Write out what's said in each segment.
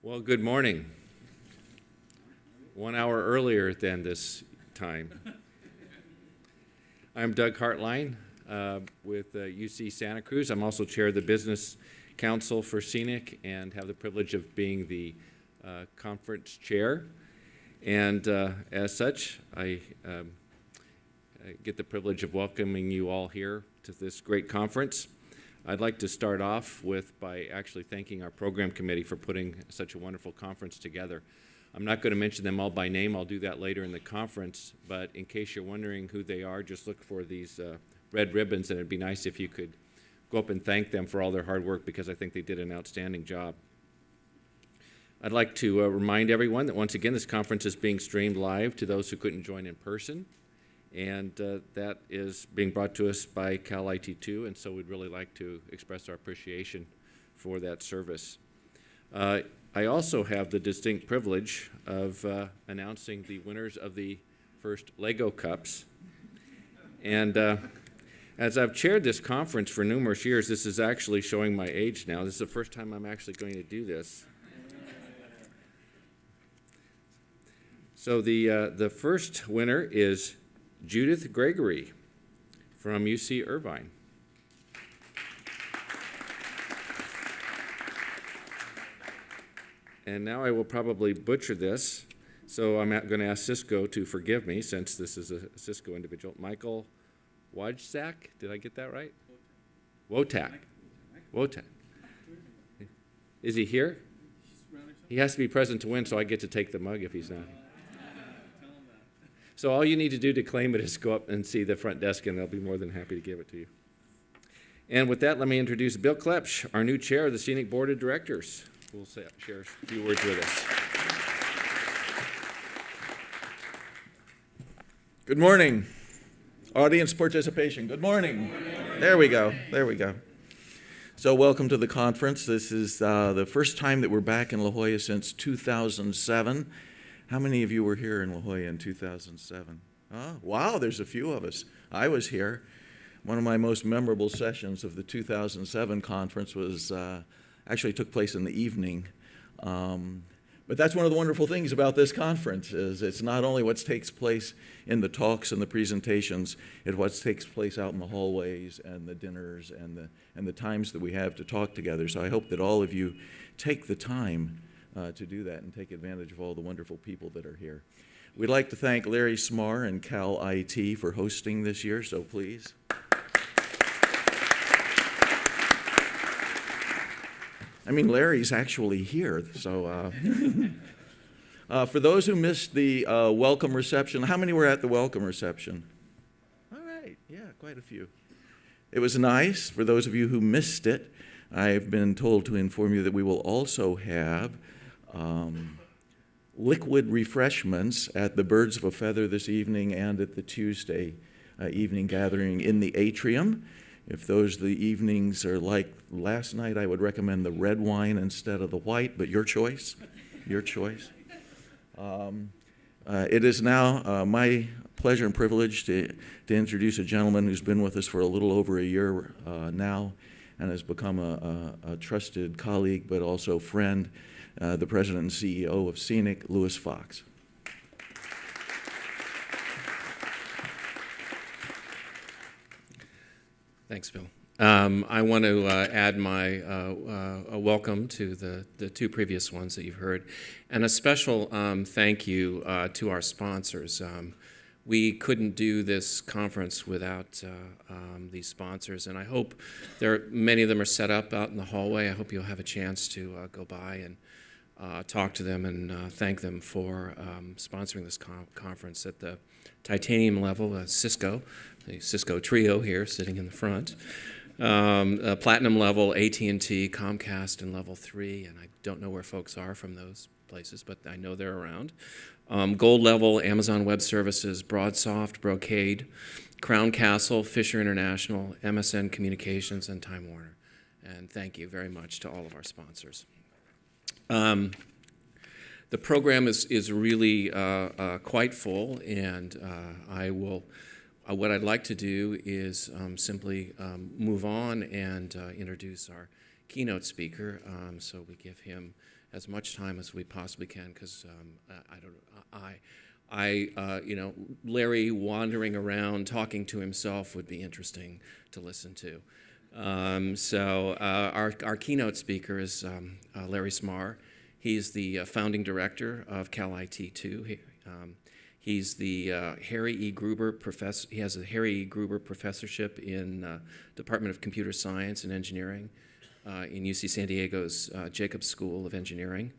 Well, good morning. 1 hour earlier than this time. I'm Doug Hartline with UC Santa Cruz. I'm also chair of the Business Council for CENIC and have the privilege of being the conference chair. And as such, I get the privilege of welcoming you all here to this great conference. I'd like to start off by actually thanking our program committee for putting such a wonderful conference together. I'm not going to mention them all by name. I'll do that later in the conference, but in case you're wondering who they are, just look for these red ribbons, and it'd be nice if you could go up and thank them for all their hard work, because I think they did an outstanding job. I'd like to remind everyone that once again this conference is being streamed live to those who couldn't join in person. And that is being brought to us by Cal IT2, and so we'd really like to express our appreciation for that service. I also have the distinct privilege of announcing the winners of the first Lego Cups. And as I've chaired this conference for numerous years, this is actually showing my age now. This is the first time I'm actually going to do this. So the first winner is Judith Gregory from UC Irvine. And now I will probably butcher this, so I'm going to ask Cisco to forgive me, since this is a Cisco individual. Michael Wojcak, did I get that right? Wotak. Wotak. Is he here? He has to be present to win, so I get to take the mug if he's not. So all you need to do to claim it is go up and see the front desk, and they'll be more than happy to give it to you. And with that, let me introduce Bill Clebsch, our new chair of the CENIC Board of Directors, who will share a few words with us. Good morning. Audience participation. Good morning. Good morning. There we go. There we go. So welcome to the conference. This is the first time that we're back in La Jolla since 2007. How many of you were here in La Jolla in 2007? Oh, wow, there's a few of us. I was here. One of my most memorable sessions of the 2007 conference was actually took place in the evening. But that's one of the wonderful things about this conference is it's not only what takes place in the talks and the presentations, it's what takes place out in the hallways and the dinners and the times that we have to talk together. So I hope that all of you take the time to do that and take advantage of all the wonderful people that are here. We'd like to thank Larry Smar and Cal IT for hosting this year, so please. I mean, Larry's actually here, so for those who missed the welcome reception, how many were at the welcome reception? All right, yeah, quite a few. It was nice. For those of you who missed it, I've been told to inform you that we will also have liquid refreshments at the Birds of a Feather this evening and at the Tuesday evening gathering in the atrium. If the evenings are like last night, I would recommend the red wine instead of the white, but your choice, your choice. It is now my pleasure and privilege to introduce a gentleman who's been with us for a little over a year now and has become a trusted colleague but also friend, the president and CEO of CENIC, Louis Fox. Thanks, Bill. I want to add my a welcome to the two previous ones that you've heard, and a special thank you to our sponsors. We couldn't do this conference without these sponsors, and I hope many of them are set up out in the hallway. I hope you'll have a chance to go by and talk to them and thank them for sponsoring this conference. At the titanium level, Cisco, the Cisco trio here sitting in the front. Platinum level, AT&T, Comcast, and level 3, and I don't know where folks are from those places, but I know they're around. Gold level, Amazon Web Services, BroadSoft, Brocade, Crown Castle, Fisher International, MSN Communications, and Time Warner. And thank you very much to all of our sponsors. The program is really quite full, and what I'd like to do is simply move on and introduce our keynote speaker. So we give him as much time as we possibly can, because Larry wandering around talking to himself would be interesting to listen to. Our keynote speaker is Larry Smarr. He's the founding director of Cal IT2. He's the Harry E. Gruber professor. He has a Harry E. Gruber professorship in Department of Computer Science and Engineering in UC San Diego's Jacobs School of Engineering.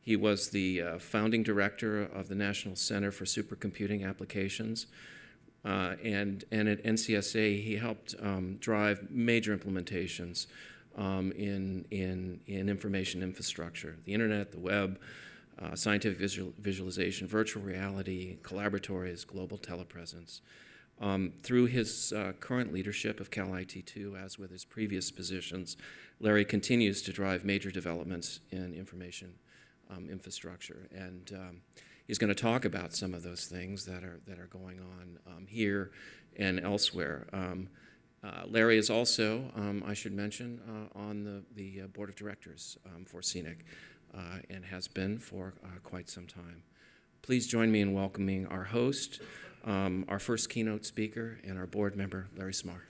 He was the founding director of the National Center for Supercomputing Applications. And at NCSA, he helped drive major implementations in information infrastructure, the internet, the web, scientific visualization, virtual reality, collaboratories, global telepresence. Through his current leadership of Cal IT2, as with his previous positions, Larry continues to drive major developments in information infrastructure. And he's going to talk about some of those things that are going on here and elsewhere. Larry is also, I should mention, on the board of directors for CENIC and has been for quite some time. Please join me in welcoming our host, our first keynote speaker, and our board member, Larry Smarr.